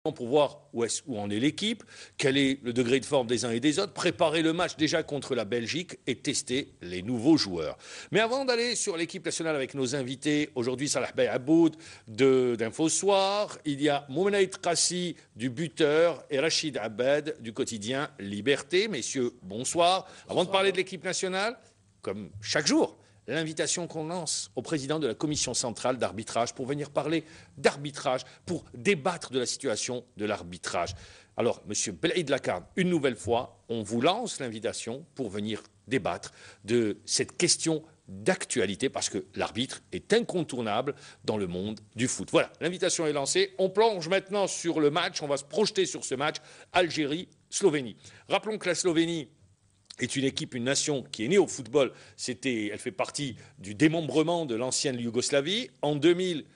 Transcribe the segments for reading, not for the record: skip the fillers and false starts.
pour voir où en est l'équipe, quel est le degré de forme des uns et des autres, préparer le match déjà contre la Belgique et tester les nouveaux joueurs. Mais avant d'aller sur l'équipe nationale avec nos invités, aujourd'hui Salah Bey Aboud d'Info Soir, il y a Moumenaït Kassi du Buteur et Rachid Abed du quotidien Liberté. Messieurs, bonsoir. Avant de parler de l'équipe nationale, comme chaque jour, l'invitation qu'on lance au président de la commission centrale d'arbitrage pour venir parler d'arbitrage, pour débattre de la situation de l'arbitrage. Alors, Monsieur Belaïd Lakarn, une nouvelle fois, on vous lance l'invitation pour venir débattre de cette question d'actualité, parce que l'arbitre est incontournable dans le monde du foot. Voilà, l'invitation est lancée. On plonge maintenant sur le match, on va se projeter sur ce match Algérie-Slovénie. Rappelons que la Slovénie est une équipe, une nation qui est née au football. Elle fait partie du démembrement de l'ancienne Yougoslavie. En 2000,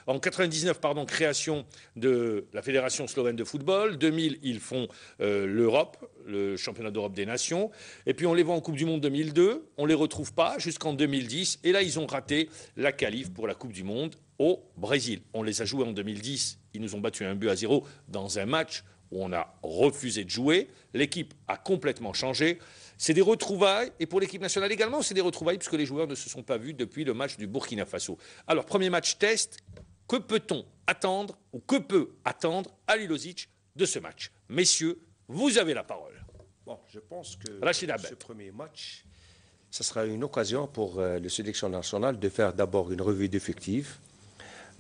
en 99, création de la Fédération slovène de football. 2000, ils font l'Europe, le championnat d'Europe des nations. Et puis on les voit en Coupe du Monde 2002. On les retrouve pas jusqu'en 2010. Et là, ils ont raté la qualif pour la Coupe du Monde au Brésil. On les a joués en 2010. Ils nous ont battu 1-0 dans un match où on a refusé de jouer. L'équipe a complètement changé. C'est des retrouvailles, et pour l'équipe nationale également, c'est des retrouvailles, puisque les joueurs ne se sont pas vus depuis le match du Burkina Faso. Alors, premier match test, que peut-on attendre, ou que peut attendre Ali Lozic de ce match? Messieurs, vous avez la parole. Bon, je pense que ce premier match, ce sera une occasion pour le sélection nationale de faire d'abord une revue d'effectifs,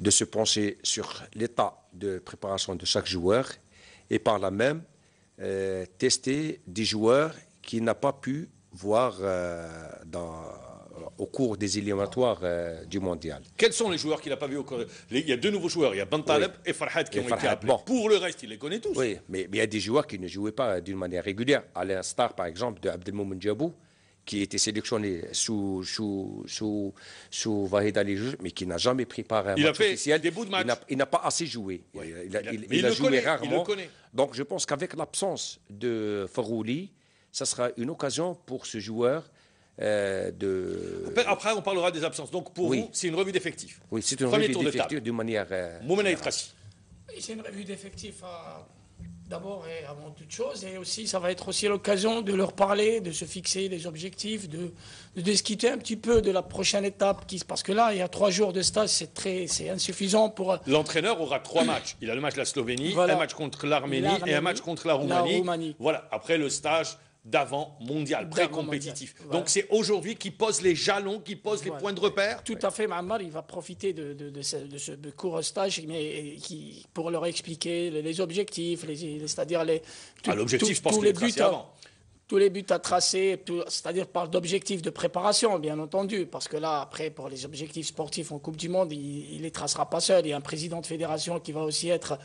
de se pencher sur l'état de préparation de chaque joueur, et par là même tester des joueurs qu'il n'a pas pu voir au cours des éliminatoires du mondial. Quels sont les joueurs qu'il n'a pas vus au cours? Il y a deux nouveaux joueurs, il y a Bentaleb et Farhad qui ont été appelés. Bon. Pour le reste, il les connaît tous. Oui, mais il y a des joueurs qui ne jouaient pas d'une manière régulière. À l'instar, par exemple, de Abdelmomen Djabou, qui était sélectionné sous Vahid Ali Jouj, mais qui n'a jamais pris part à un match officiel. Des bouts de match. Il n'a pas assez joué. Oui. Il a joué rarement. Il le connaît. Donc je pense qu'avec l'absence de Farouli, ça sera une occasion pour ce joueur de... Après, on parlera des absences. Donc pour vous, c'est une revue d'effectifs. Oui, c'est une revue d'effectifs d'une manière... Moumenaït Kassi. C'est une revue d'effectifs d'abord et avant toute chose, et aussi ça va être aussi l'occasion de leur parler, de se fixer des objectifs, de discuter un petit peu de la prochaine étape, parce que là il y a 3 jours de stage, c'est insuffisant pour... L'entraîneur aura 3 matchs. Il a le match de la Slovénie, un match contre l'Arménie et un match contre la Roumanie. Voilà, après le stage d'avant mondial, pré-compétitif. Voilà. Donc c'est aujourd'hui qui pose les jalons, qui pose les points de repère. Tout à fait, Mahamar, il va profiter de ce court stage pour leur expliquer les objectifs, c'est-à-dire l'objectif, je pense qu'il est tracé avant. Tous les buts à tracer, c'est-à-dire par d'objectifs de préparation, bien entendu, parce que là, après, pour les objectifs sportifs en Coupe du Monde, il les tracera pas seul. Il y a un président de fédération qui va aussi être...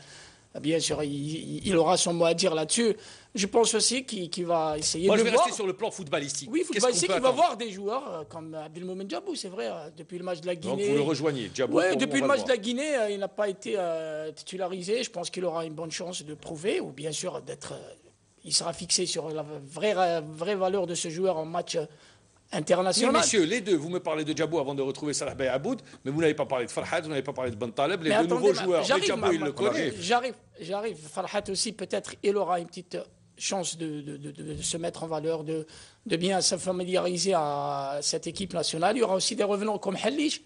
Bien sûr, il aura son mot à dire là-dessus. Je pense aussi qu'il va essayer de voir... Moi, je vais rester sur le plan footballistique. Oui, footballistique, il va voir des joueurs comme Abdelmomen Djabou, c'est vrai, depuis le match de la Guinée. Donc vous le rejoignez, Djabou. Oui, depuis le match de la Guinée, il n'a pas été titularisé. Je pense qu'il aura une bonne chance de prouver, ou bien sûr il sera fixé sur la vraie valeur de ce joueur en match international. Oui, messieurs, les deux, vous me parlez de Djabou avant de retrouver Salah Bey Aboud, mais vous n'avez pas parlé de Farhad, vous n'avez pas parlé de Bentaleb, les deux nouveaux joueurs. Mais Djabou, il le connaît. J'arrive. Farhad aussi, peut-être, il aura une petite chance de se mettre en valeur, de bien se familiariser à cette équipe nationale. Il y aura aussi des revenants comme Hallich,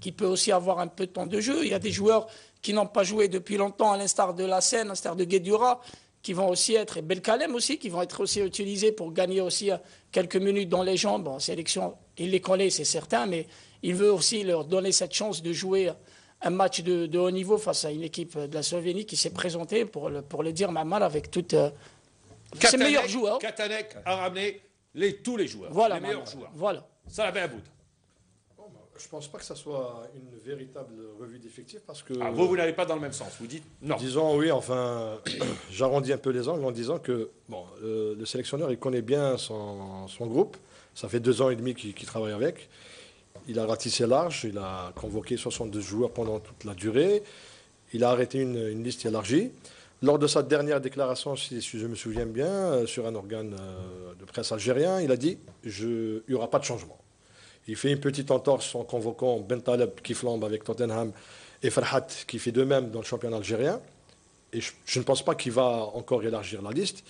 qui peut aussi avoir un peu de temps de jeu. Il y a des joueurs qui n'ont pas joué depuis longtemps, à l'instar de Lassen, à l'instar de Guedjura, qui vont aussi être, et Belkalem aussi, qui vont être aussi utilisés pour gagner aussi quelques minutes dans les jambes. En sélection, il les connaît, c'est certain, mais il veut aussi leur donner cette chance de jouer un match de haut niveau face à une équipe de la Slovénie qui s'est présentée, pour le dire mal, avec toutes ses meilleurs joueurs. Katanek a ramené tous les joueurs, voilà, les meilleurs joueurs. Voilà. Salah Bey Aboud. Je ne pense pas que ça soit une véritable revue d'effectifs parce que... vous n'allez pas dans le même sens, vous dites non. Disons, oui, enfin, j'arrondis un peu les angles en disant que le sélectionneur, il connaît bien son groupe. Ça fait 2 ans et demi qu'il travaille avec. Il a ratissé large, il a convoqué 62 joueurs pendant toute la durée. Il a arrêté une liste élargie. Lors de sa dernière déclaration, si je me souviens bien, sur un organe de presse algérien, il a dit « il n'y aura pas de changement ». Il fait une petite entorse en convoquant Bentaleb qui flambe avec Tottenham et Farhat qui fait de même dans le championnat algérien. et je ne pense pas qu'il va encore élargir la liste.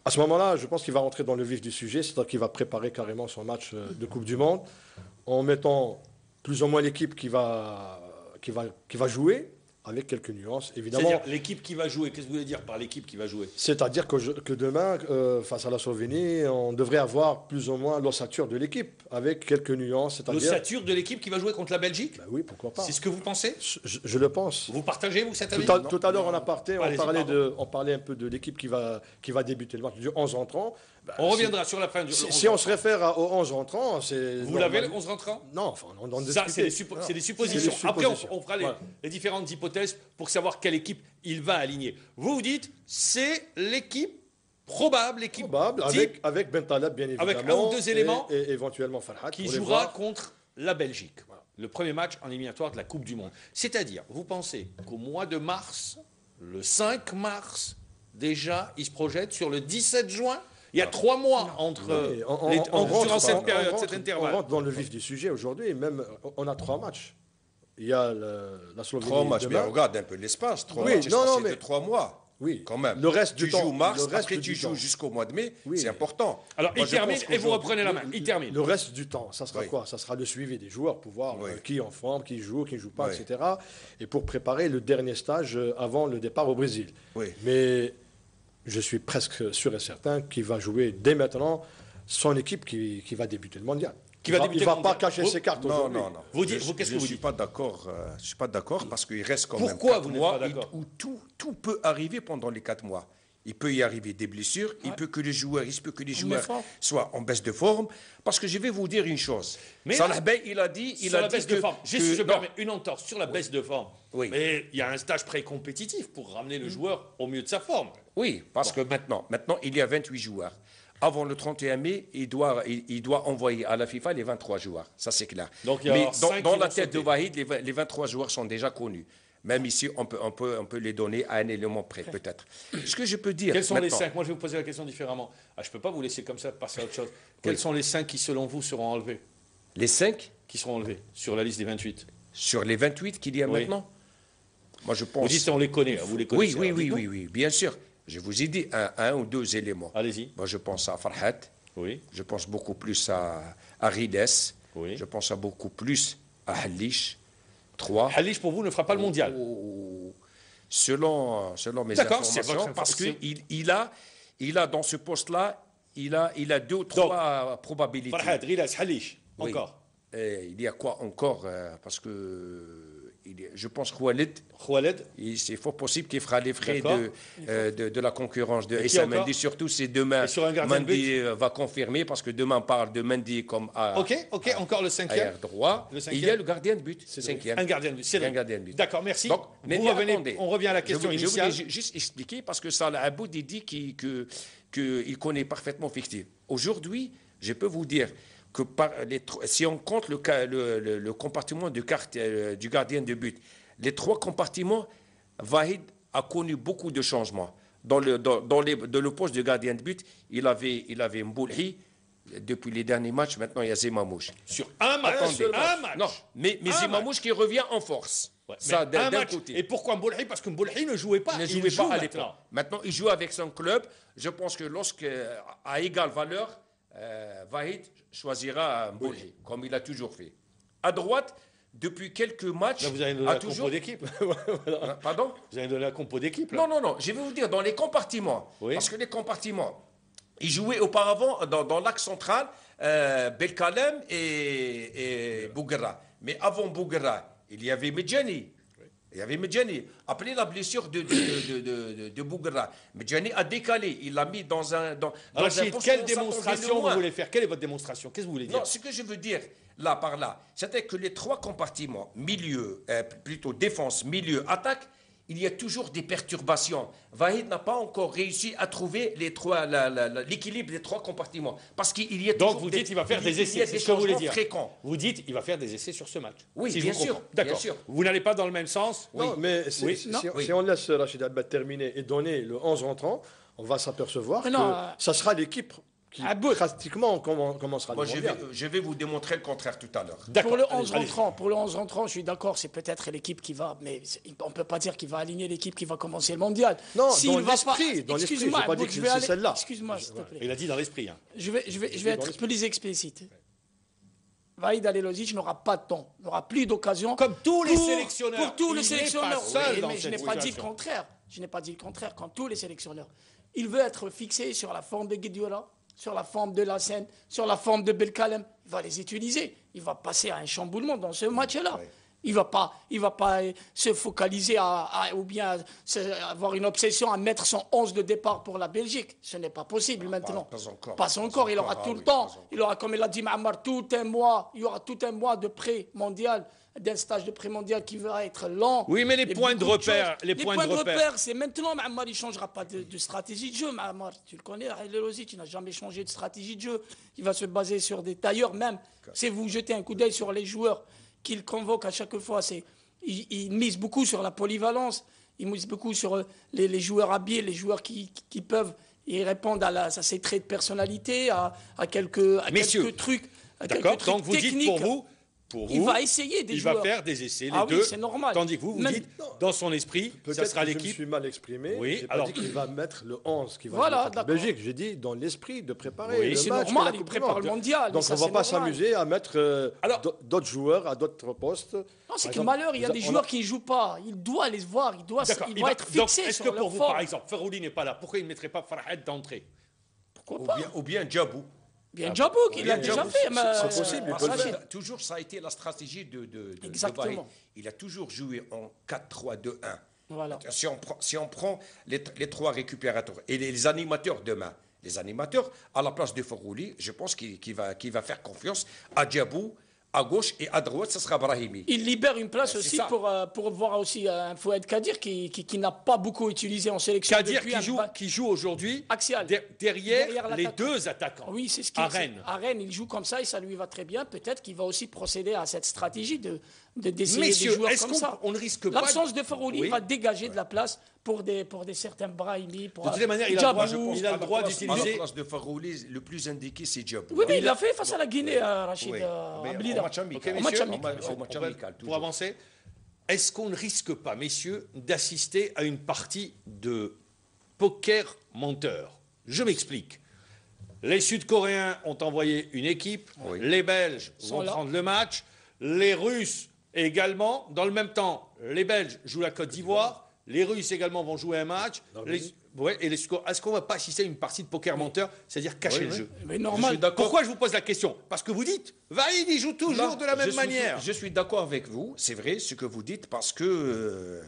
À ce moment-là, je pense qu'il va rentrer dans le vif du sujet, c'est-à-dire qu'il va préparer carrément son match de Coupe du Monde en mettant plus ou moins l'équipe qui va jouer, avec quelques nuances, évidemment. C'est-à-dire l'équipe qui va jouer, qu'est-ce que vous voulez dire par l'équipe qui va jouer? C'est-à-dire que demain, face à la Slovénie, on devrait avoir plus ou moins l'ossature de l'équipe, avec quelques nuances. L'ossature de l'équipe qui va jouer contre la Belgique? Ben oui, pourquoi pas. C'est ce que vous pensez? Je le pense. Vous partagez, vous, cet avis? Tout à l'heure, on parlait un peu de l'équipe qui va débuter le match du 11 entrant. Ben, on reviendra sur la fin du si on se réfère au 11 entrant, c'est... Vous l'avez, le 11 entrant? Non, enfin, on ça, c'est des suppositions. Après, on fera les différentes hypothèses pour savoir quelle équipe il va aligner. Vous dites, c'est l'équipe probable, type, avec Bentaleb, bien évidemment. Avec un ou deux éléments. Et éventuellement Farhat. Qui jouera contre la Belgique. Voilà. Le premier match en éliminatoire de la Coupe du Monde. C'est-à-dire, vous pensez qu'au mois de mars, le 5 mars, déjà, il se projette sur le 17 juin? Il y a 3 mois durant cette période, cet intervalle. On rentre dans le vif du sujet aujourd'hui, même on a 3 matchs. Il y a la Slovénie. 3 matchs, mais regarde un peu l'espace. 3 matchs, c'est de 3 mois. Oui, quand même. Le reste tu du temps. Joues mars, après tu joues jusqu'au mois de mai, c'est important. Alors il termine et vous reprenez la main. Il termine. Le reste du temps, ça sera quoi? Ça sera le suivi des joueurs pour voir qui est en forme, qui joue pas, etc. Et pour préparer le dernier stage avant le départ au Brésil. Mais je suis presque sûr et certain qu'il va jouer dès maintenant son équipe qui va débuter le mondial. Il ne va pas cacher ses cartes aujourd'hui. Non. Qu'est-ce que vous dites? Je ne suis pas d'accord. Je ne suis pas d'accord parce qu'il reste quand même 4 mois. Pourquoi vous n'êtes pas d'accord? Où tout peut arriver pendant les 4 mois. Il peut y arriver des blessures, il peut que les joueurs soient en baisse de forme. Parce que je vais vous dire une chose. Salah Bey, il a dit... Sur la baisse de forme. Je permets une entorse sur la baisse de forme. Oui. Mais il y a un stage pré-compétitif pour ramener le joueur au mieux de sa forme. Oui, parce que maintenant, il y a 28 joueurs. Avant le 31 mai, il doit envoyer à la FIFA les 23 joueurs. Ça, c'est clair. Donc, mais dans la tête de Wahid, les 23 joueurs sont déjà connus. Même ici, on peut les donner à un élément près, peut-être. Ce que je peux dire... Quels sont les 5? Moi, je vais vous poser la question différemment. Je ne peux pas vous laisser comme ça passer à autre chose. Quels sont les 5 qui, selon vous, seront enlevés? Les 5 qui seront enlevés sur la liste des 28? Sur les 28 qu'il y a maintenant? Moi, je pense... Vous dites on les connaît, vous les connaissez. Oui, bien sûr. Je vous ai dit un ou 2 éléments. Allez-y. Moi, je pense à Farhat. Oui. Je pense beaucoup plus à Rides. Oui. Je pense beaucoup plus à Halish. 3. Halish, pour vous, ne fera pas le mondial. Selon mes informations, parce qu'il a dans ce poste-là, il a 2 ou 3 probabilités. Farhat, Rides, Halish, encore. Il y a quoi encore? Parce que... je pense Khaled, c'est fort possible qu'il fera les frais de la concurrence de Issa Mendy. Surtout, c'est demain. Mendy va confirmer parce que demain on parle de Mendy comme encore le 5e. Droit. Il y a le gardien de but. 5e. Un gardien de but. C'est un gardien de but. D'accord, merci. Donc, on revient à la question initiale. Je voulais juste expliquer parce que Salah Aboud dit qu'il connaît parfaiement Fektir. Aujourd'hui, je peux vous dire que si on compte le compartiment du gardien de but, les 3 compartiments, Wahid a connu beaucoup de changements. Dans le poste de gardien de but, il avait Mboulhi. Depuis les derniers matchs, maintenant il y a Zemamouche. Sur un match. Un match. Non, mais Zemamouche qui revient en force. Ça, d'un côté. Et pourquoi Mboulhi? Parce que Mboulhi ne jouait pas. Il ne jouait pas à l'époque. Maintenant, il joue avec son club. Je pense que à égale valeur, Wahid choisira Mboulhi, comme il a toujours fait. À droite, depuis quelques matchs... Là, vous allez donner la compo d'équipe. Pardon? Vous allez donner la compo d'équipe. Non. Je vais vous dire, dans les compartiments. Oui. Parce que les compartiments, ils jouaient auparavant dans l'axe central, Belkalem et Bouguera. Mais avant Bouguera, il y avait Medjani. Il y avait Medjani. Après la blessure de Bouguera, Medjani a décalé. Il l'a mis dans un poste. Quelle démonstration vous voulez faire? Quelle est votre démonstration? Qu'est-ce que vous voulez dire? Non, ce que je veux dire par là, c'était que les 3 compartiments, milieu, plutôt défense, milieu, attaque, il y a toujours des perturbations. Wahid n'a pas encore réussi à trouver l'équilibre des 3 compartiments. Parce qu'il y a toujours Donc vous dites qu'il va faire des essais, c'est ce que vous voulez dire. Vous dites qu'il va faire des essais sur ce match. Oui, bien sûr. D'accord. Vous n'allez pas dans le même sens? Non, mais si on laisse Rachid Abad terminer et donner le 11 entrant, on va s'apercevoir que ça sera l'équipe pratiquement commencera Moi, le mondial. je vais vous démontrer le contraire tout à l'heure. Pour le 11 rentrant, je suis d'accord, c'est peut-être l'équipe qui va, mais on ne peut pas dire qu'il va aligner l'équipe qui va commencer le mondial. Non, S'il dans va l'esprit, pas, je n'ai excuse-moi, pas dit que je vais c'est aller- celle-là. Excuse-moi, s'il te plaît. Il a dit dans l'esprit. Hein. Je vais être plus explicite. Vahid Halilhodžić n'aura pas de temps, n'aura plus d'occasion. Comme tous les pour- sélectionneurs. Pour tous les Il n'est sélectionneurs. pas seul Oui, dans mais je cette n'ai pas dit le situation. contraire. Je n'ai pas dit le contraire. Quand tous les sélectionneurs, il veut être fixé sur la forme de Guedioura, sur la forme de Lassène, sur la forme de Belkalem. Il va les utiliser. Il va passer à un chamboulement dans ce match-là. Il va pas se focaliser ou bien avoir une obsession à mettre son 11 de départ pour la Belgique. Ce n'est pas possible maintenant. pas encore. Pas encore. Il aura tout le temps. pas encore. Il aura, comme il a dit Ma'amar, tout un mois. Il y aura tout un mois de pré-mondial, d'un stage de pré-mondial qui va être lent. Oui, mais les Et points de beaucoup repère, choses. les points de repère. C'est maintenant. Ma'amar, il ne changera pas de stratégie de jeu. Ma'amar, tu le connais, Halilhodžić, il n'a jamais changé de stratégie de jeu. Il va se baser sur des tailleurs même. Si vous jetez un coup d'œil sur les joueurs qu'il convoque à chaque fois, il mise beaucoup sur la polyvalence, il mise beaucoup sur les joueurs habiles, les joueurs qui peuvent y répondre à ses traits de personnalité, à quelques trucs. D'accord, donc vous dites techniques. pour Il vous, va essayer des il joueurs. va faire des essais, les Ah oui, deux. c'est normal. Tandis que vous Même- dites, dans son esprit, ça Peut-être sera que je me l'équipe. suis mal exprimé. Oui, J'ai pas alors- dit qu'il va mettre le 11 qui va Voilà, jouer contre la d'accord. Belgique. J'ai dit dans l'esprit de préparer Oui, le c'est match. normal, de la il Coupe du prépare Monde. le mondial, Donc mais ça, on ne va c'est pas normal. s'amuser à mettre Alors- d'autres joueurs à d'autres postes. Non, c'est Par que exemple, malheur, il y a des on joueurs qui ne jouent pas. Il doit les voir, il doit être Donc, fixé est-ce sur que leur pour vous, forme. par exemple, Ferrouli n'est pas là, pourquoi il ne mettrait pas Farhad d'entrée? Pourquoi pas Ou bien Djabou. Bien Djabouk, il l'a déjà fait. mais- c'est possible, il Parce peut le que faire. toujours, ça a été la stratégie de Exactement. Vahid. Il a toujours joué en 4-3-2-1. Voilà. Si on prend les trois récupérateurs et les animateurs demain, les animateurs, à la place de Ferrouli, je pense qu'il va faire confiance à Djabou, à gauche et à droite, ce sera Brahimi. Il libère une place C'est aussi ça. pour voir aussi un Fouad Kadir qui n'a pas beaucoup utilisé en sélection. Kadir depuis qui joue aujourd'hui Axial. derrière les l'attaquant. deux attaquants. Oui, c'est ce à qu'il Rennes. À Rennes, il joue comme ça et ça lui va très bien. Peut-être qu'il va aussi procéder à cette stratégie d'essayer des Messieurs, joueurs est-ce comme ça. qu'on ne risque pas... L'absence de Farouli Oui. va dégager de la place pour des certains Brahimi. Pour De toutes les manières, il a Djabou. le droit, il a le droit À la d'utiliser... place de Ferrouli, le plus indiqué, c'est Djabou. Oui, il l'a fait face à la Guinée, Rachid. Oui, mais à au Blida. match amical. Ok, Au match messieurs, amical. Au match on va- amical, pour toujours. avancer, est-ce qu'on ne risque pas, messieurs, d'assister à une partie de poker menteur? Je m'explique. Les Sud-Coréens ont envoyé une équipe, Oui. les Belges Sont vont là. prendre le match, les Russes également. Dans le même temps, les Belges jouent la Côte d'Ivoire, les Russes également vont jouer un match. Et les Sud-Coréens, est-ce qu'on ne va pas assister à une partie de poker menteur, c'est-à-dire cacher le jeu? Mais Je normal. suis d'accord. Pourquoi je vous pose la question? Parce que vous dites, Vahid, il joue toujours Non, de la même manière. Je suis d'accord avec vous, c'est vrai ce que vous dites, parce que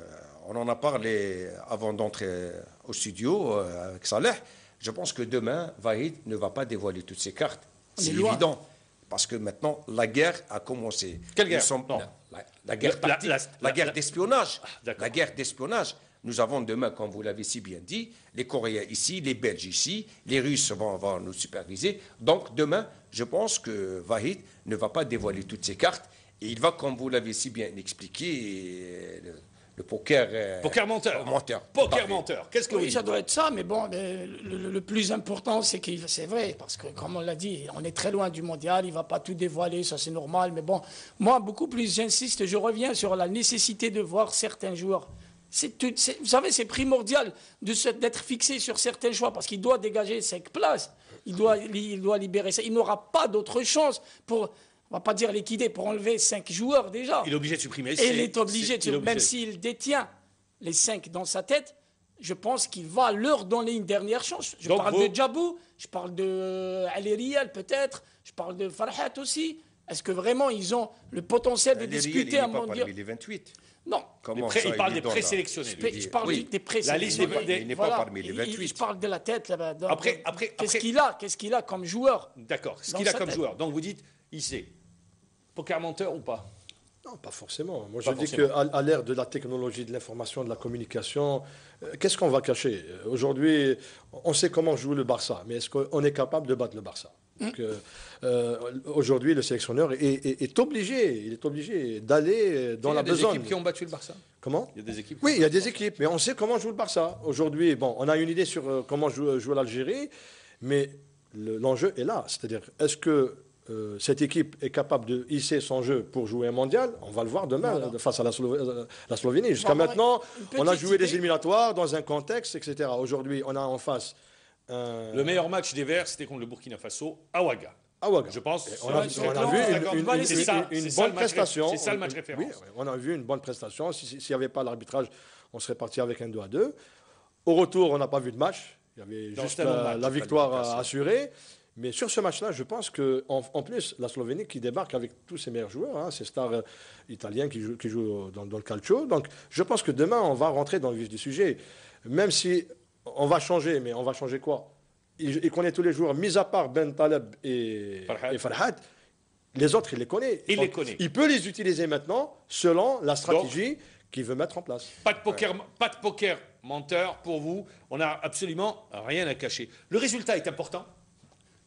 on en a parlé avant d'entrer au studio avec Saleh. Je pense que demain, Vahid ne va pas dévoiler toutes ses cartes. On C'est est loin. évident. Parce que maintenant, la guerre a commencé. Quelle guerre? Ils sont- Non. La guerre tactique, la guerre d'espionnage. d'accord. La guerre d'espionnage. Nous avons demain, comme vous l'avez si bien dit, les Coréens ici, les Belges ici, les Russes vont nous superviser. Donc demain, je pense que Vahid ne va pas dévoiler toutes ses cartes. Et il va, comme vous l'avez si bien expliqué, le poker... Poker menteur. menteur. Poker Tout à fait. menteur. Qu'est-ce que vous Oui, dites? ça doit être ça, mais bon, le plus important, c'est vrai, parce que, comme on l'a dit, on est très loin du mondial, il ne va pas tout dévoiler, ça c'est normal, mais bon, moi, beaucoup plus j'insiste, je reviens sur la nécessité de voir certains joueurs. Vous savez, c'est primordial d'être fixé sur certains choix, parce qu'il doit dégager 5 places, il doit libérer ça, il n'aura pas d'autre chance pour... On ne va pas dire liquider, pour enlever 5 joueurs déjà. Il est obligé de supprimer. Et il est obligé, il est même s'il détient les 5 dans sa tête, je pense qu'il va leur donner une dernière chance. Je Donc parle vous- de Djabou, je parle de Ali Rial peut-être, je parle de Farhat aussi. Est-ce que vraiment ils ont le potentiel de Les Riel, il discuter n'est un pas mondial? parmi les 28. Non. Comment Il ça, parle est des dans la- présélectionnés. lui. Je parle Oui. des précis. La liste il n'est pas parmi les 28. Je parle de la tête là-bas. Donc, Après- Qu'est-ce qu'il a comme joueur? D'accord. Ce Dans qu'il a sa comme tête. joueur. Donc vous dites, il sait. Poker menteur ou pas? Non, pas forcément. Moi, Pas je dis forcément. qu'à l'ère de la technologie, de l'information, de la communication, qu'est-ce qu'on va cacher? Aujourd'hui, on sait comment joue le Barça, mais est-ce qu'on est capable de battre le Barça? Donc, aujourd'hui, le sélectionneur est obligé d'aller dans Il y la a des besogne. équipes qui ont battu le Barça. Comment? Il y a des équipes. Oui, il y a des équipes, mais on sait comment joue le Barça. Aujourd'hui, bon, on a une idée sur comment joue l'Algérie, mais l'enjeu est là. C'est-à-dire, est-ce que cette équipe est capable de hisser son jeu pour jouer un mondial? On va le voir demain face à la Slovénie. Jusqu'à maintenant, on a joué des éliminatoires dans un contexte, etc. Aujourd'hui, on a en face... Le meilleur match des Verts, c'était contre le Burkina Faso, à Ouaga. Je pense. On a vu une bonne prestation. C'est ça le match référence. Oui, on a vu une bonne prestation. S'il n'y avait pas l'arbitrage, on serait parti avec un 2-2. Au retour, on n'a pas vu de match. Il y avait juste la victoire assurée. Mais sur ce match-là, je pense qu'en plus, la Slovénie qui débarque avec tous ses meilleurs joueurs, ces stars italiens qui jouent dans le calcio. Donc, je pense que demain, on va rentrer dans le vif du sujet. Même si on va changer, mais on va changer quoi? Il connaît tous les joueurs, mis à part Ben Taleb et Farhad. Les autres, il les connaît. Il peut les utiliser maintenant selon la stratégie qu'il veut mettre en place. Pas de poker menteur pour vous. On n'a absolument rien à cacher. Le résultat est important.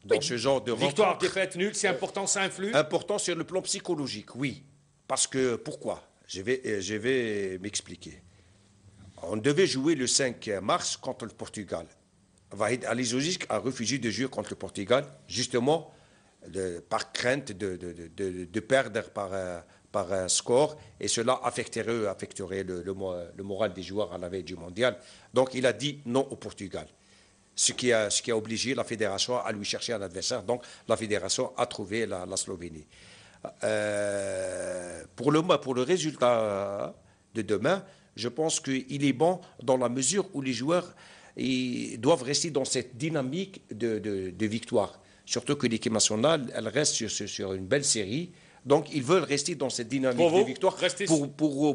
Dans ce genre de victoire, défaite, nul, c'est important, ça influe. Important sur le plan psychologique, oui. Parce que, pourquoi? Je vais m'expliquer. On devait jouer le 5 mars contre le Portugal. Vahid Alizovic a refusé de jouer contre le Portugal, justement, par crainte de perdre par un score, et cela affecterait le moral des joueurs à la veille du mondial. Donc il a dit non au Portugal. Ce qui a obligé la fédération à lui chercher un adversaire. Donc la fédération a trouvé la Slovénie. Pour le résultat de demain, je pense qu'il est bon dans la mesure où les joueurs doivent rester dans cette dynamique de victoire. Surtout que l'équipe nationale, elle reste sur une belle série. Donc, ils veulent rester dans cette dynamique de victoire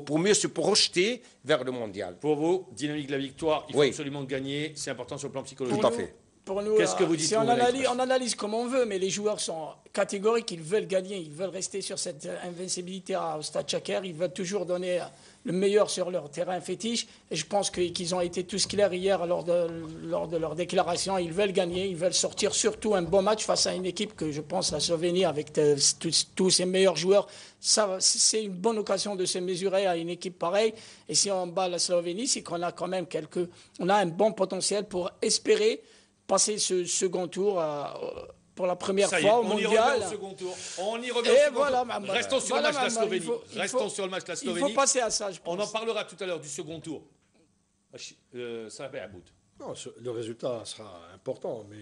pour mieux se projeter vers le mondial. Pour vous, dynamique de la victoire, il faut absolument gagner. C'est important sur le plan psychologique. Tout à fait. Pour nous, qu'est-ce que vous dites? On analyse comme on veut, mais les joueurs sont catégoriques. Ils veulent gagner. Ils veulent rester sur cette invincibilité au Stade Chaker. Ils veulent toujours donner le meilleur sur leur terrain fétiche. Et je pense qu'ils ont été tous clairs hier lors de leur déclaration. Ils veulent gagner. Ils veulent sortir surtout un bon match face à une équipe que je pense la Slovénie, avec tous ses meilleurs joueurs, c'est une bonne occasion de se mesurer à une équipe pareille. Et si on bat la Slovénie, c'est qu'on a quand même on a un bon potentiel pour espérer passer ce second tour pour la première fois au mondial. On y revient au second tour. Restons sur le match de la Slovénie. Il faut passer à ça, je pense. On en parlera tout à l'heure du second tour. Ça va à bout. Non, le résultat sera important, mais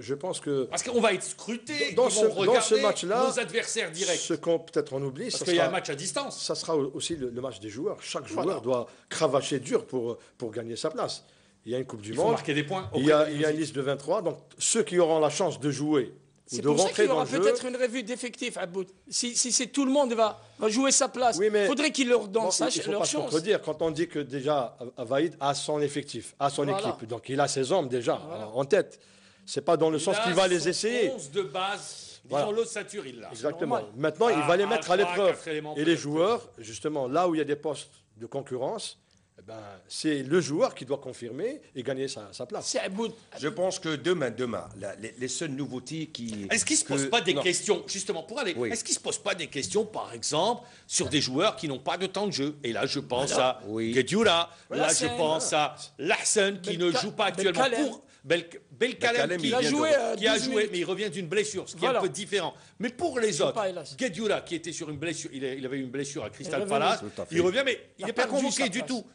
je pense que... Parce qu'on va être scruté, dans ce match-là, nos adversaires directs. Ce qu'on peut-être on oublie... Parce qu'il y a un match à distance. Ça sera aussi le match des joueurs. Chaque joueur doit cravacher dur pour gagner sa place. Il y a une Coupe du Monde. Il faut marquer des points. Il y a une liste de 23. Donc, ceux qui auront la chance de jouer ou de rentrer dans le jeu... C'est pour ça qu'il y aura peut-être une revue d'effectifs, Aboud. Si tout le monde va jouer sa place, il faudrait qu'ils leur donnent leur chance. Il ne faut pas se contredire. Quand on dit que déjà, Vahid a son effectif, a son équipe. Donc, il a ses hommes déjà en tête. Ce n'est pas dans le sens qu'il va les essayer. 11 de base, disons l'ossature, il l'a. Exactement. Maintenant, il va les mettre à l'épreuve. Et les joueurs, justement, là où il y a des postes de concurrence... c'est le joueur qui doit confirmer et gagner sa place. Je pense que demain, les seules nouveautés qui... Est-ce qu'il ne se pose pas des questions, justement, pour aller... Est-ce qu'il ne se pose pas des questions, par exemple, sur des joueurs qui n'ont pas de temps de jeu? Et là, je pense à Guedioura, là, je pense à Lahsen, qui ne joue pas actuellement pour... Belkalem qui a joué, mais il revient d'une blessure, ce qui est un peu différent. Mais pour les autres, Guedioura qui était sur une blessure, il avait une blessure à Crystal Palace, il revient, mais il n'est pas convoqué du tout.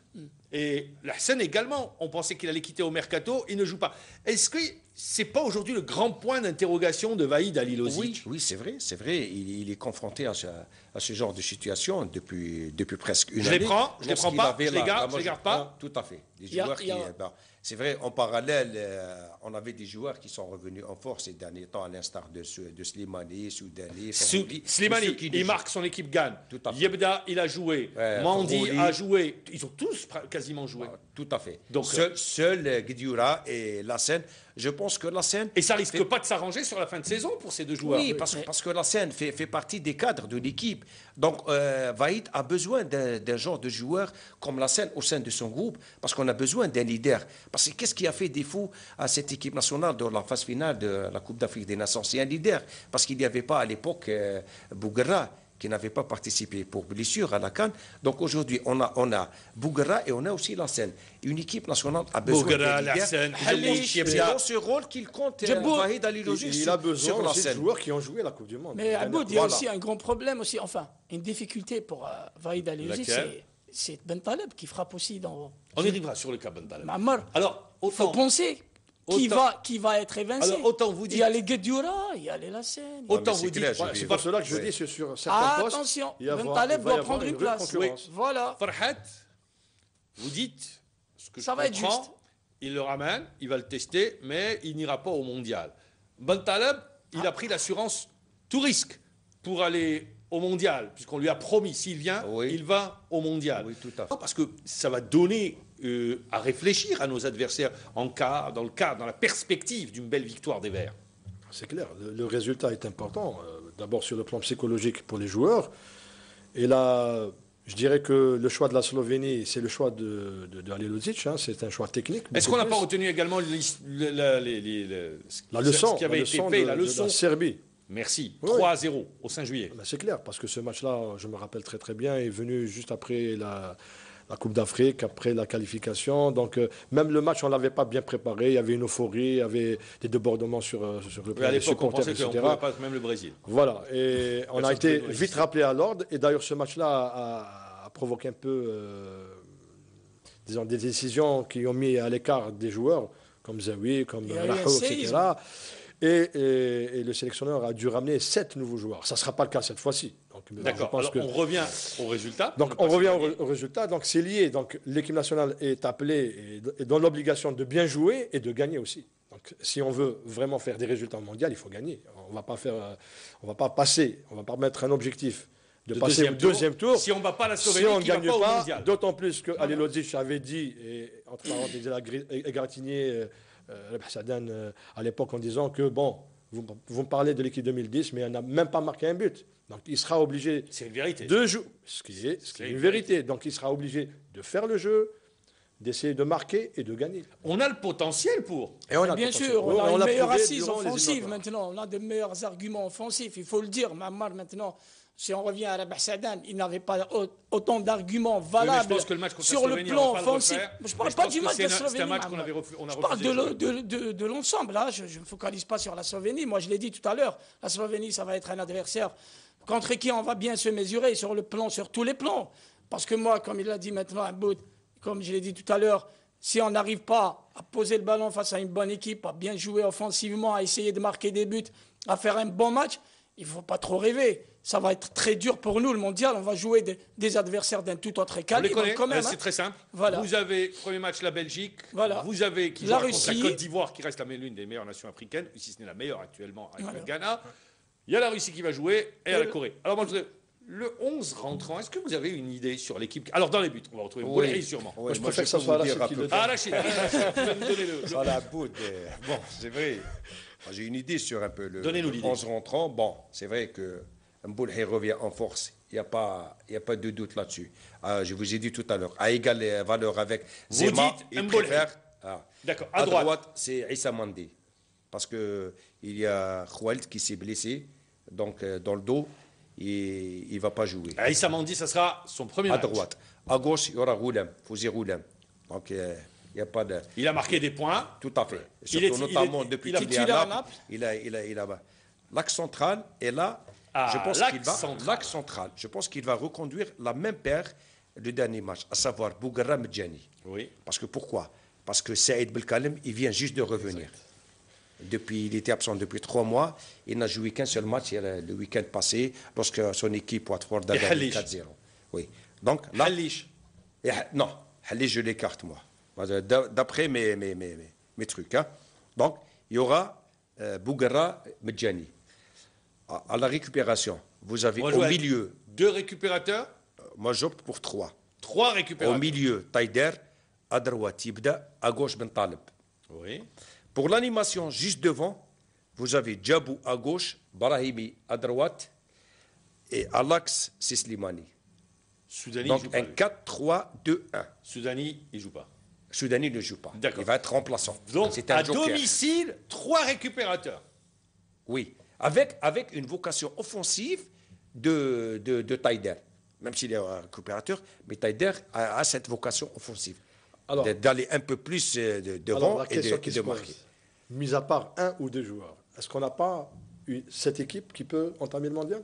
Et Lahsen également, on pensait qu'il allait quitter au mercato, il ne joue pas. Est-ce que c'est pas aujourd'hui le grand point d'interrogation de Vahid Halilovic? Oui, c'est vrai. Il est confronté à ce genre de situation depuis presque une année. Je les prends pas, je les garde pas. Tout à fait. Des joueurs qui... c'est vrai, en parallèle, on avait des joueurs qui sont revenus en force ces derniers temps, à l'instar de Slimani, Soudani. Slimani, il marque, son équipe gagne. Yebda, il a joué. Mandi a joué. Ils ont tous quasiment joué. Tout à fait. Donc, seul Guedioura et Lahsen, je pense que Lahsen... Et ça risque pas de s'arranger sur la fin de saison pour ces deux joueurs. Oui, parce que Lahsen fait partie des cadres de l'équipe. Donc, Vahid a besoin d'un genre de joueur comme Lahsen au sein de son groupe, parce qu'on a besoin d'un leader. Parce que qu'est-ce qui a fait défaut à cette équipe nationale dans la phase finale de la Coupe d'Afrique des Nations? C'est un leader, parce qu'il n'y avait pas à l'époque Bouguera, qui n'avaient pas participé pour blessure à la CAN. Donc aujourd'hui, on a Bouguera et on a aussi Lassène. Une équipe nationale a besoin Bouguera, de leaders. Lassène, C'est dans ce rôle qu'il compte Vahid Halilovic Il a besoin sur aussi de Lassène. joueurs qui ont joué la Coupe du Monde. Mais Aboud, il y a aussi un grand problème aussi, enfin, une difficulté pour Vahid Halilovic, Laquelle? c'est Ben Taleb qui frappe aussi dans... On y arrivera sur le cas Ben Taleb. Ammar, Alors, il faut autant, penser qui va être évincé. Alors, autant vous Il y a dites- les Guedioura, il y a les Lassène. autant mais vous c'est clair, dites, j'ai C'est vu. pour cela que je dis sur certains postes. Attention, il va y Ben avoir- Taleb il va y doit avoir prendre une vraie place. concurrence. Voilà. Farhat, vous dites ce que Ça je va être comprends, juste. il le ramène, il va le tester, mais il n'ira pas au mondial. Ben Taleb, il a pris l'assurance tout risque pour aller au mondial, puisqu'on lui a promis, s'il vient, Oui. il va au mondial. Oui, tout à fait. Parce que ça va donner à réfléchir à nos adversaires dans la perspective d'une belle victoire des Verts. C'est clair, le résultat est important. D'abord sur le plan psychologique pour les joueurs. Et là, je dirais que le choix de la Slovénie, c'est le choix de Halilovic, hein, c'est un choix technique. Est-ce beaucoup qu'on n'a pas plus. retenu également La leçon, ce qui avait été fait, de la leçon la Serbie? Merci. Oui. 3-0 au 5 juillet. Ben, c'est clair, parce que ce match-là, je me rappelle très très bien, est venu juste après la Coupe d'Afrique, après la qualification. Donc même le match, on ne l'avait pas bien préparé. Il y avait une euphorie, il y avait des débordements sur le Mais plan à des l'époque, on supporters, pensait qu'on ne etc. pouvait pas même le Brésil. Voilà, et on a Personne été ne pouvait vite rappelé à l'ordre. Et d'ailleurs, ce match-là a provoqué un peu, disons, des décisions qui ont mis à l'écart des joueurs, comme Zawi, comme Il y a eu un Rahou, etc. séisme. Et le sélectionneur a dû ramener 7 nouveaux joueurs. Ça ne sera pas le cas cette fois-ci. Donc, je D'accord. pense Alors, que- on revient au résultat. donc on revient au résultat. Donc c'est lié. Donc l'équipe nationale est appelée et dans l'obligation de bien jouer et de gagner aussi. Donc si on veut vraiment faire des résultats mondiaux, il faut gagner. On va pas faire, on va pas passer, on va pas mettre un objectif de passer au deuxième tour. Si on ne bat pas la Si Slovénie, on ne qui ne gagne va pas au pas, mondial. d'autant plus que Halilovic avait dit, et entre parenthèses, il a égratigné Sadan à l'époque en disant que bon, vous me parlez de l'équipe 2010, mais elle n'a même pas marqué un but. Donc il sera obligé C'est une vérité. de jouer, ce qui est une vérité. Donc il sera obligé de faire le jeu, d'essayer de marquer et de gagner. On a le potentiel pour. Et on a Bien le potentiel. sûr, on a une l'a meilleure prouvé assise durant les offensive éliminatoires. maintenant. On a de meilleurs arguments offensifs. Il faut le dire. Mammar, maintenant, si on revient à Rabah Sadan, il n'avait pas autant d'arguments Oui, mais valables je pense que le match contre sur la le Slovénie, plan on va pas le offensif. refaire. Je ne Mais parle je pas pense du que match c'est de un Slovénie. match qu'on Mammar. avait on a Je parle refusé. de l'ensemble. Là, je ne me focalise pas sur la Slovénie. Moi, je l'ai dit tout à l'heure. La Slovénie, ça va être un adversaire contre qui on va bien se mesurer sur tous les plans. Parce que moi, comme il l'a dit maintenant à Bout, comme je l'ai dit tout à l'heure, si on n'arrive pas à poser le ballon face à une bonne équipe, à bien jouer offensivement, à essayer de marquer des buts, à faire un bon match, il ne faut pas trop rêver. Ça va être très dur pour nous, le mondial. On va jouer des adversaires d'un tout autre On les calibre. connaît, Quand même, c'est hein. très simple. Voilà. Vous avez, premier match, la Belgique. Voilà. Vous avez qui La joue contre la Russie. Côte d'Ivoire, qui reste l'une des meilleures nations africaines, si ce n'est la meilleure actuellement avec Voilà. le Ghana. Il y a la Russie qui va jouer et Et la le- Corée. Alors moi, je voudrais, le 11 rentrant, est-ce que vous avez une idée sur l'équipe? Alors dans les buts, on va retrouver Oui. Boulay sûrement. Oui, je moi, préfère que peux ça soit vous Rachid dire à qui peu le près. Ah, Rachid, tu vas nous donner le... À la bout bon, c'est vrai. Moi, j'ai une idée sur un peu le Donnez-nous l'idée. 11 rentrant. Bon, c'est vrai que Mboulhay revient en force. Il n'y a pas de doute là-dessus. Je vous ai dit tout à l'heure, à égale valeur avec Vous Zema, dites il Mboulhay. préfère. D'accord, À à droite. droite, c'est Issa Mandi. Parce qu'il y a Khouald qui s'est blessé. Donc, dans le dos, il ne va pas jouer. Aïssa Mandi, ça sera son premier À match. droite. À gauche, il y aura Roulam, Fouzi Roulam. Donc, il n'y a pas de. Il a marqué des points. Tout à fait. Il est- Surtout il notamment est- depuis il a- qu'il est à titulaire à Naples. Naples. Il a l'axe central et là, Ah, je pense l'axe qu'il va central. l'axe central. Je pense qu'il va reconduire la même paire du dernier match, à savoir Bouguera Medjani. Oui. Parce que pourquoi? Parce que Saïd Belkalem, il vient juste de revenir. Il était absent depuis 3 mois. Il n'a joué qu'un seul match le week-end passé, lorsque son équipe Watford a gagné Halish. 4-0. Oui. Donc là, Halish. non, Halish, je l'écarte, moi. D'après mes trucs. Hein. Donc, il y aura Bouguera Medjani. À la récupération, vous avez On va au jouer avec milieu, 2 récupérateurs, moi j'opte pour 3. 3 Au récupérateurs. milieu, Taider, à droite, Ibda, à gauche, Ben Taleb. Oui. Pour l'animation, juste devant, vous avez Djabou à gauche, Brahimi à droite, et à l'axe, c'est Slimani. Soudani, il Donc joue pas. un 4-3-2-1. Soudani, il joue pas. Soudani ne joue pas. D'accord. Il va être remplaçant. Donc, C'est un à joker. domicile, 3 récupérateurs. Oui, avec une vocation offensive de Taider, même s'il est un récupérateur, mais Taider a cette vocation offensive, Alors, d'aller un peu plus devant la et question de, qui et se de marquer. pose, mis à part un ou deux joueurs, est-ce qu'on n'a pas cette équipe qui peut entamer le mondial?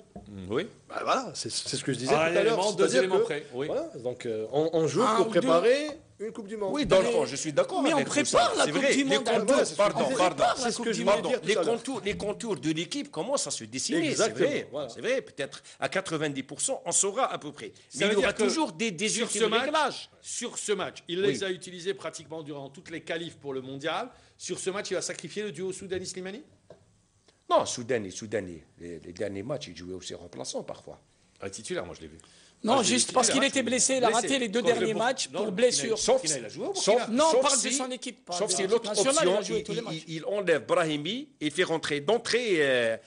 Oui. Ben voilà, c'est ce que je disais Un tout à l'heure. élément, deux c'est-à-dire éléments que, près. Oui. voilà, donc on joue Un pour ou deux. préparer une Coupe du Monde. Oui, dans le fond, je suis d'accord Mais avec on vous, prépare ça. la C'est Coupe vrai, du les Monde. contours, Albert. pardon, On pardon. prépare la C'est ce que Coupe je du voulais Monde. dire. Les tout à l'heure. contours, les contours de l'équipe commencent à se dessiner, c'est Exactement, vrai. voilà. C'est vrai, peut-être à 90%, on saura à peu près. Ça Mais veut il y aura dire que toujours des sur unités ce de match, réglage. sur ce match, il les a utilisés pratiquement durant toutes les qualifs pour le mondial. Sur ce match, il va sacrifier le duo Soudani-Slimani. Non, Soudani, les derniers matchs, il jouait aussi remplaçant parfois. Ah, titulaire, moi je l'ai vu. Non, Ah, je l'ai juste vu parce titulaire, qu'il était blessé, il a blessé. raté les deux Contre le derniers Bour- matchs Non, pour le blessure. Burkina, il a joué au Burkina. Non, on parle de si- son équipe, pas Sauf de si l'équipe l'autre nationale, il a option, joué tous les matchs. il enlève Brahimi et fait rentrer d'entrée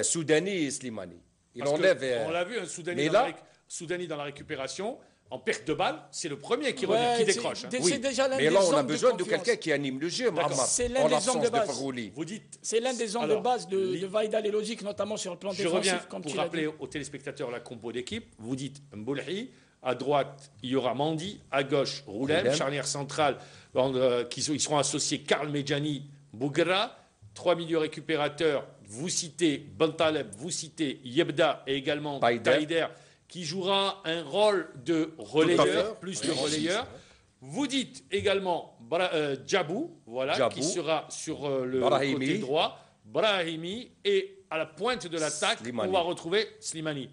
Soudani et Slimani. Il Parce que enlève. on l'a vu, un Soudani, mais dans là- Soudani dans la récupération, en perte de balle, c'est le premier qui Ouais, décroche. hein. c'est déjà l'un Mais des là, on a hommes de besoin de confiance. quelqu'un qui anime le jeu, Mohamed. C'est l'un En des l'absence hommes de de base. Farouli. Vous dites. C'est l'un des hommes de Alors, base de Vaïdal et Logique, notamment sur le plan Je reviens défensif, comme pour tu l'as rappeler dit. aux téléspectateurs la compo d'équipe. Vous dites Mboulhi, à droite, il y aura Mandi, à gauche, Roulem, Roulem. charnière centrale, ils seront associés Karl Medjani, Bougra, trois milieux récupérateurs, vous citez Bentaleb, vous citez Yebda et également Taider. Taider, qui jouera un rôle de relayeur, plus de relayeur. Vous dites également Djabou, voilà, Djabou. qui sera sur le Brahimi. côté droit, Brahimi, et à la pointe de l'attaque, Slimani. on va retrouver Slimani.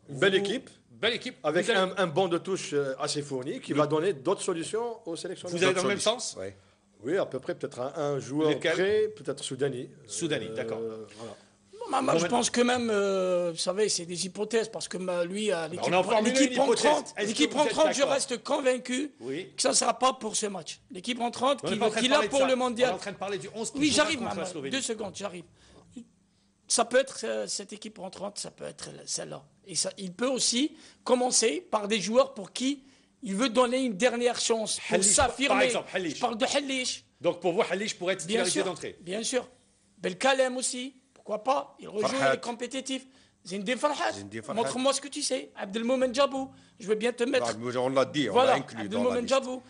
Belle équipe, Belle équipe. avec vous allez, un banc de touche assez fourni qui va donner d'autres solutions aux sélectionneurs. vous allez dans le même sens Ouais. Oui, à peu près, peut-être un joueur Lequel près, peut-être Soudani. Soudani, d'accord. Voilà. Moi, je pense que même, vous savez, c'est des hypothèses, parce que lui, on en formule l'équipe une en hypothèse. 30, Est-ce l'équipe que vous en êtes 30, je d'accord? reste convaincu Oui. que ça ne sera pas pour ce match. L'équipe en 30, On est qui pas en train de a parler de pour ça. le On est mondial. en train de parler du 11 qui Oui, jouera j'arrive, contre la maman. Slovénie. 2 secondes, j'arrive. Ça peut être cette équipe en 30, ça peut être celle-là. Et ça, il peut aussi commencer par des joueurs pour qui il veut donner une dernière chance pour Halish, par s'affirmer. exemple, Halish. Je parle de Halish, Donc pour vous, Halish pourrait être bien titularisé sûr. d'entrée. Bien sûr. Belkalem aussi, pourquoi pas. Il rejoue, Farhat. il est compétitif. Zindine Farhat, Zindine Farhat. montre-moi ce que tu sais. Abdelmoumen Djabou, je veux bien te mettre. On l'a dit, on Voilà, l'a inclus dans la Abdelmoumen liste. Djabou.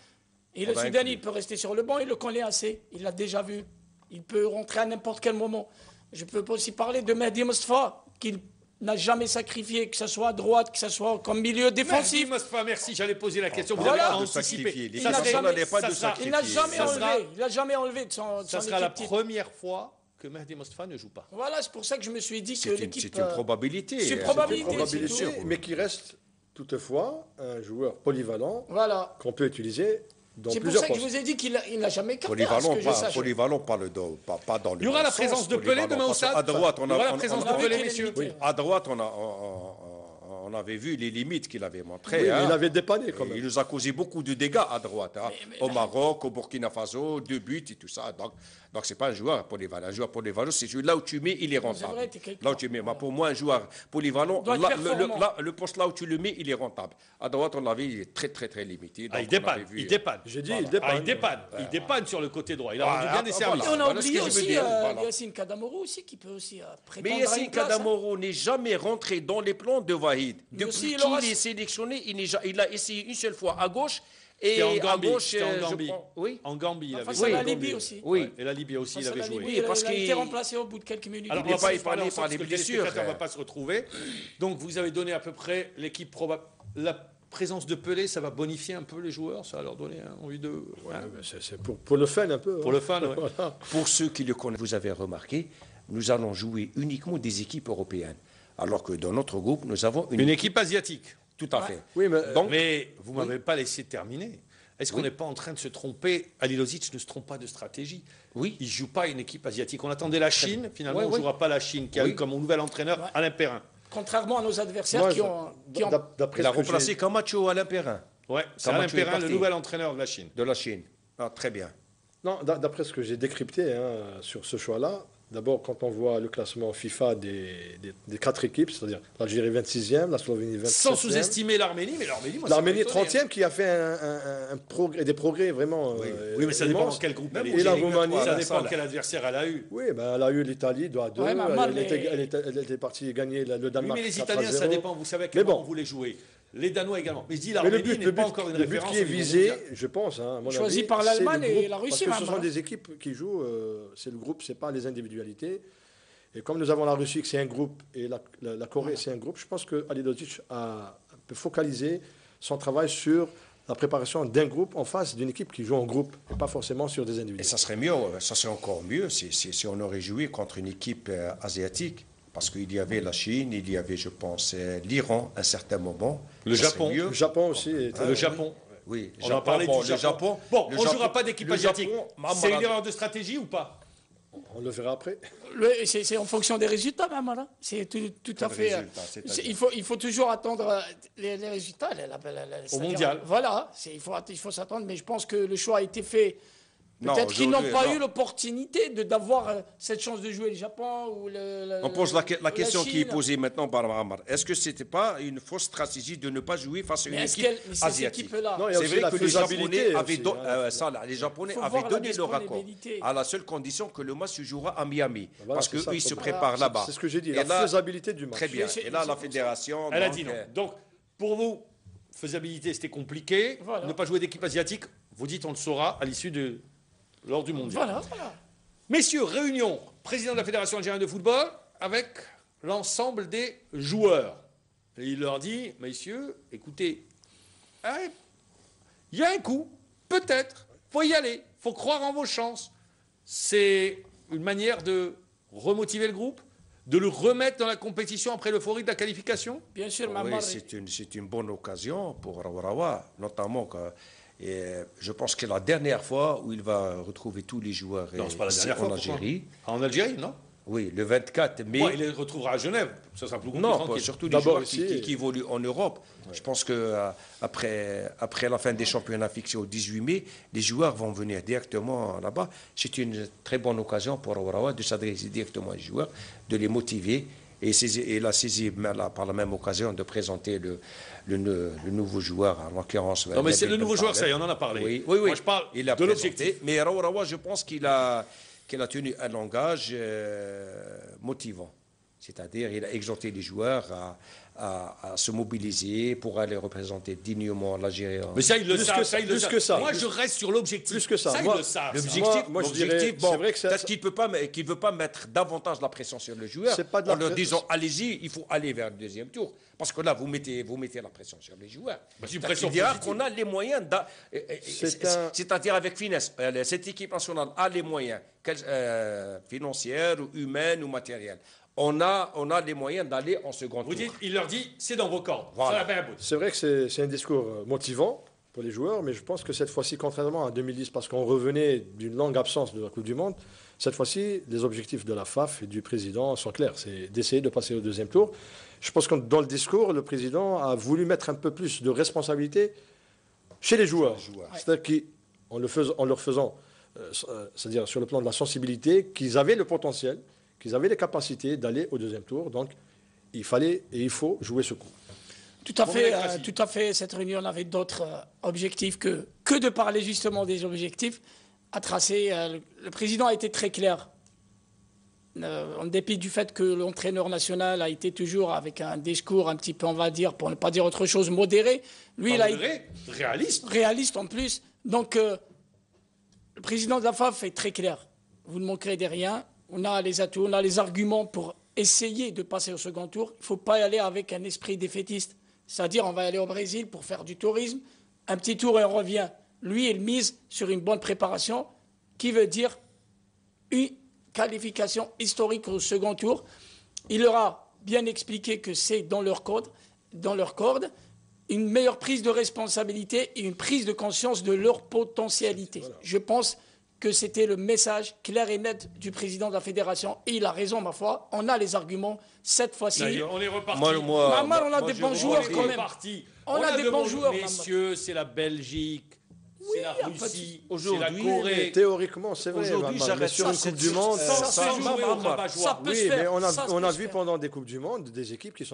Et le l'a Soudani, inclus. il peut rester sur le banc, il le connaît assez. Il l'a déjà vu. Il peut rentrer à n'importe quel moment. Je peux aussi parler de Mehdi Mostafa, qu'il n'a jamais sacrifié, que ce soit à droite, que ce soit comme milieu défensif. Merci, Mostafa, merci. J'allais poser la question. Vous Voilà. avez De anticipé. sacrifier. Les Il n'a nationaux jamais- n'est pas ça de sera- sacrifier. Il n'a jamais Ça sera- enlevé. Il n'a jamais enlevé de son Ça son sera la équipe type. première fois que Mehdi Mostafa ne joue pas. Voilà, c'est pour ça que je me suis dit que C'est une, l'équipe. c'est une probabilité. c'est une hein, probabilité, c'est une c'est probabilité. tout. Mais qui reste toutefois un joueur polyvalent Voilà. qu'on peut utiliser dans C'est pour plusieurs ça que je postes. vous ai dit qu'il n'a jamais écarté, à ce Polyvalent, que je pas, sache. polyvalent, pas, pas dans le Il y aura bon la sens, présence de Pelé polyvalent, demain au parce stade. À droite, Il y aura la présence de on a- Pelé, on a- messieurs. Oui. À droite, on avait vu les limites qu'il avait montrées. Oui, hein. mais il avait dépanné quand Il même. nous a causé beaucoup de dégâts à droite. Hein. Mais- Au Maroc, au Burkina Faso, 2 buts et tout ça. Donc c'est pas un joueur polyvalent. Un joueur polyvalent, c'est celui là où tu mets, il est rentable. vrai, t'es quelqu'un. Là où tu mets. Mais pour moi, un joueur polyvalent, Doit être là, performant. le poste là où tu le mets, il est rentable. À droite, on l'avait, il est très très très limité. Ah, Donc, il on dépanne. avait vu- Il dépanne. J'ai dit, Voilà. il dépanne. Ah, il dépanne. Il dépanne sur le côté droit. Il a Voilà, rendu bien des services. Et voilà. on a ce oublié que je veux aussi dire, voilà. Yassine Kadamoro aussi, qui peut aussi prétendre Mais à Yassine une place, hein. Kadamoro n'est jamais rentré dans les plans de Wahid. Mais Depuis aussi, il qu'il aura- est sélectionné, il a essayé une seule fois à gauche. Et C'était en à Gambie. gauche, C'était en je Gambie. prends- Oui. En Gambie, il avait Face joué. à la Oui. Libye aussi. Oui. Ouais, et la Libye aussi, il Face à avait la joué. Libye, parce il a qu'il- été remplacé au bout de quelques minutes. Alors, Il on est va pas pas épargné parler par ensemble les parce que le blessures, téléspectateur ne hein. va pas se retrouver. Donc, vous avez donné à peu près l'équipe probable. La présence de Pelé, ça va bonifier un peu les joueurs, ça va leur donner envie de... Ouais, mais c'est pour le fun un peu. Pour hein. le fun, ouais. Voilà. Pour ceux qui le connaissent, vous avez remarqué, nous allons jouer uniquement des équipes européennes. Alors que dans notre groupe, nous avons Une équipe asiatique. Tout à fait. Oui, mais Donc, Mais vous ne m'avez pas laissé terminer. Est-ce qu'on n'est pas en train de se tromper? Alilovic ne se trompe pas de stratégie. Oui. Il ne joue pas une équipe asiatique. On attendait la Chine. Finalement, Ouais, on ne ouais. jouera pas la Chine, qui a Oui. eu comme nouvel entraîneur Ouais. Alain Perrin. Contrairement à nos adversaires moi, qui ont. d'après il a ce que remplacé j'ai- Camacho Alain Perrin Ouais, c'est Comment Alain tu es Perrin, le parti nouvel entraîneur de la Chine. de la Chine. Ah, très bien. Non, d'après ce que j'ai décrypté hein, sur ce choix-là, D'abord, quand on voit le classement FIFA des 4 équipes, c'est-à-dire l'Algérie 26e, la Slovénie 27e. Sans sous-estimer l'Arménie, mais l'Arménie, moi, l'Arménie ça m'a étonné, 30e qui a fait des progrès vraiment. Oui, mais ça dépend immenses. dans quel groupe elle Et la Roumanie. Ça dépend quel adversaire elle a eu. Oui, ben, elle a eu l'Italie 2-2. Ouais, Elle était partie gagner le Oui, Danemark. mais les 4-0. Italiens, ça dépend. Vous savez à quel moment on voulait jouer. Les Danois également. Mais je dis, Mais l'Arménie n'est pas encore une le but référence. qui est au niveau visé, mondial. je pense, hein, à mon Choisi avis, par c'est l'Allemagne le et groupe, la Russie, parce que ce même, sont des équipes qui jouent, c'est le groupe, c'est pas les individualités. Et comme nous avons la Russie, que c'est un groupe, et la Corée, c'est un groupe, je pense que Halilovic peut focaliser son travail sur la préparation d'un groupe en face d'une équipe qui joue en groupe, et pas forcément sur des individus. Et ça serait encore mieux si on aurait joué contre une équipe asiatique. Parce qu'il y avait la Chine, il y avait, je pense, l'Iran à un certain moment. Le Ça Japon. serait mieux. Le Japon aussi. Le Japon. Oui, On en parlait du Japon. Bon, on ne jouera pas d'équipe asiatique. C'est une erreur de stratégie ou pas? On le verra après. C'est en fonction des résultats, même. Hein. C'est tout à fait. Il faut toujours attendre les résultats. Au mondial. Voilà, il faut s'attendre, mais je pense que le choix a été fait. Non, Peut-être qu'ils n'ont aujourd'hui, pas non. eu l'opportunité d'avoir cette chance de jouer le Japon ou On pose la question qui est Chine. posée maintenant par Amar. Est-ce que ce n'était pas une fausse stratégie de ne pas jouer face à une Mais est-ce équipe ces asiatique? équipes-là, Non, il y a C'est aussi vrai la que les faisabilité Japonais avaient, aussi, hein. les Japonais Faut avaient voir la donné leur accord disponibilité. à la seule condition que le match se jouera à Miami. Voilà, parce c'est ça qu'eux, le ils se problème. préparent là-bas. C'est ce que j'ai dit, Et la là, faisabilité du match. Très bien. Mais Et là, c'est la pour fédération. Elle a donc, dit non. Donc, pour vous, faisabilité, c'était compliqué. Voilà. Ne pas jouer d'équipe asiatique, vous dites on le saura à l'issue lors du mondial. voilà. Messieurs, réunion, président de la Fédération algérienne de football, avec l'ensemble des joueurs. Et il leur dit, messieurs, écoutez, il y a un coup, peut-être, faut y aller, faut croire en vos chances. C'est une manière de remotiver le groupe, de le remettre dans la compétition après l'euphorie de la qualification. Bien sûr, Oui, Mamar. c'est une bonne occasion pour Rawarawa, notamment et je pense que la dernière fois où il va retrouver tous les joueurs Non, c'est pas la ici dernière fois. en pourquoi Algérie. En Algérie, non? Oui, le 24 mai. Bon, il les retrouvera à Genève. Ça sera plus compliqué. Non, tranquille. surtout les D'abord joueurs ici, qui évoluent en Europe. Je pense que après la fin des championnats fixés au 18 mai, les joueurs vont venir directement là-bas. C'est une très bonne occasion pour Rawarawa de s'adresser directement aux joueurs, de les motiver et la saisir par la même occasion de présenter le nouveau joueur, en l'occurrence. Non, mais c'est le nouveau joueur, ça y est, on en a parlé. Oui. Moi, je parle Il a de présenté. l'objectif. Mais Rawarawa, je pense qu'il a tenu un langage motivant. C'est-à-dire, il a exhorté les joueurs à se mobiliser pour aller représenter dignement l'Algérie. Mais ça, ils le Plus savent. que ça, ils le plus savent. que ça. Moi, je reste sur l'objectif. Plus que ça. Ça, Moi, ils le savent. L'objectif, Moi, je dirais, bon, c'est vrai que peut-être qu'il ne veut pas mettre davantage la pression sur le joueur C'est pas de la en leur pression. disant allez-y, il faut aller vers le deuxième tour. Parce que là, vous mettez la pression sur les joueurs. c'est une pression Il dira positive. qu'on a les moyens, c'est-à-dire avec finesse. Cette équipe nationale a les moyens financiers, ou humains ou matériels. On a les moyens d'aller en second Vous tour. dites, il leur dit, c'est dans vos cordes. Voilà. Ça va bien à bout. C'est vrai que c'est un discours motivant pour les joueurs, mais je pense que cette fois-ci, contrairement à 2010, parce qu'on revenait d'une longue absence de la Coupe du Monde, cette fois-ci, les objectifs de la FAF et du président sont clairs. C'est d'essayer de passer au deuxième tour. Je pense que dans le discours, le président a voulu mettre un peu plus de responsabilité chez les joueurs. C'est-à-dire qu'en leur faisant, c'est-à-dire sur le plan de la sensibilité, qu'ils avaient le potentiel, qu'ils avaient les capacités d'aller au deuxième tour. Donc, il fallait et il faut jouer ce coup. Tout à fait. Cette réunion avait d'autres objectifs que de parler justement des objectifs à tracer. Le président a été très clair. En dépit du fait que l'entraîneur national a été toujours avec un discours un petit peu, on va dire, pour ne pas dire autre chose, modéré. Lui, il a été réaliste en plus. Donc, le président de la FAF est très clair. Vous ne manquerez de rien. On a les atouts, on a les arguments pour essayer de passer au second tour. Il ne faut pas y aller avec un esprit défaitiste. C'est-à-dire, on va aller au Brésil pour faire du tourisme. Un petit tour et on revient. Lui, il mise sur une bonne préparation, qui veut dire une qualification historique au second tour. Il leur a bien expliqué que c'est dans leur corde, une meilleure prise de responsabilité et une prise de conscience de leur potentialité. Voilà. Je pense que c'était le message clair et net du président de la fédération. Et il a raison, ma foi. On a les arguments cette fois-ci. On est reparti. On a des bons joueurs quand même. On a des bons joueurs. Messieurs, c'est la Belgique. Oui, c'est la y a pas de Russie, c'est la Aujourd'hui, Corée. Théoriquement, c'est vrai. Aujourd'hui, Mamar, mais j'arrête sur ça, une Coupe c'est du Monde. Sans ça se jouer au Mamar. rabat-joie. Ça peut Oui, se faire. mais on Ça a peut se vu faire. pendant des Coupes du Monde des équipes qui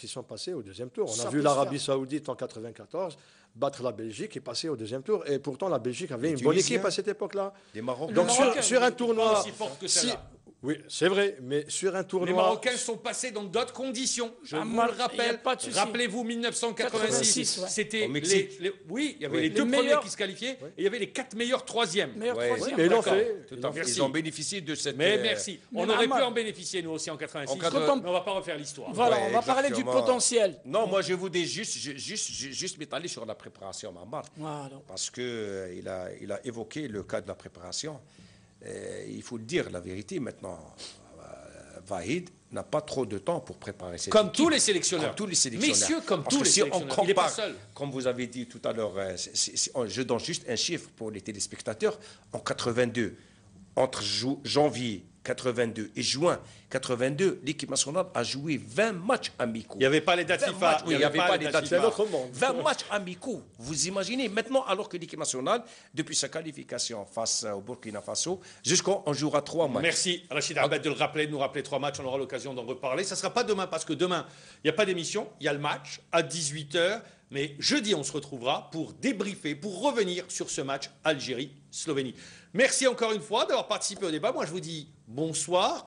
sont passées au deuxième tour. On Ça a peut vu se l'Arabie faire. Saoudite en 94 battre la Belgique et passer au deuxième tour. Et pourtant, la Belgique avait Les une bonne Tunisiens. équipe à cette époque-là. Les Marocains. Donc Marocains, sur un Pas tournoi... aussi forte que celle-là. Oui, c'est vrai, mais sur un Les tournoi... Marocains sont passés dans d'autres conditions. Je Ah, vous moi, le y a rappelle. pas de souci. Rappelez-vous 1986. 86, ouais. C'était Au Mexique. oui, il y avait les Les deux premiers meilleurs. qui se qualifiaient et il y avait les 4 meilleurs troisièmes. Meilleur Ouais. troisième. mais ils l'ont D'accord. fait. Tout à fait. Merci. Ils ont bénéficié de cette. Mais merci. mais On aurait pu Ahmad- en bénéficier nous aussi en 86. En 80. Mais on va pas refaire l'histoire. Voilà, Ouais, on va parler du exactement. potentiel. Non, moi je voudrais juste m'étaler sur la préparation, Mamar. Voilà. Parce que il a évoqué le cas de la préparation. Il faut le dire, la vérité maintenant. Vahid n'a pas trop de temps pour préparer cette Comme équipe. tous les sélectionneurs. Comme tous les sélectionneurs. Messieurs, comme Parce tous que les si on sélectionneurs. Il n'est pas compare, seul. comme vous avez dit tout à l'heure, je donne juste un chiffre pour les téléspectateurs. En 82, entre janvier 82 et juin 82, l'équipe nationale a joué 20 matchs amicaux. Il n'y avait pas les dates 20 FIFA. matchs, oui, il n'y avait pas les dates C'est FIFA. notre monde. 20 matchs amicaux. Vous imaginez maintenant, alors que l'équipe nationale, depuis sa qualification face au Burkina Faso, jusqu'on jouera 3 matchs. Merci Rachid Abed de le rappeler, de nous rappeler 3 matchs. On aura l'occasion d'en reparler. Ça ne sera pas demain parce que demain, il n'y a pas d'émission. Il y a le match à 18h. Mais jeudi, on se retrouvera pour débriefer, pour revenir sur ce match Algérie-Slovénie. Merci encore une fois d'avoir participé au débat. Moi, je vous dis bonsoir.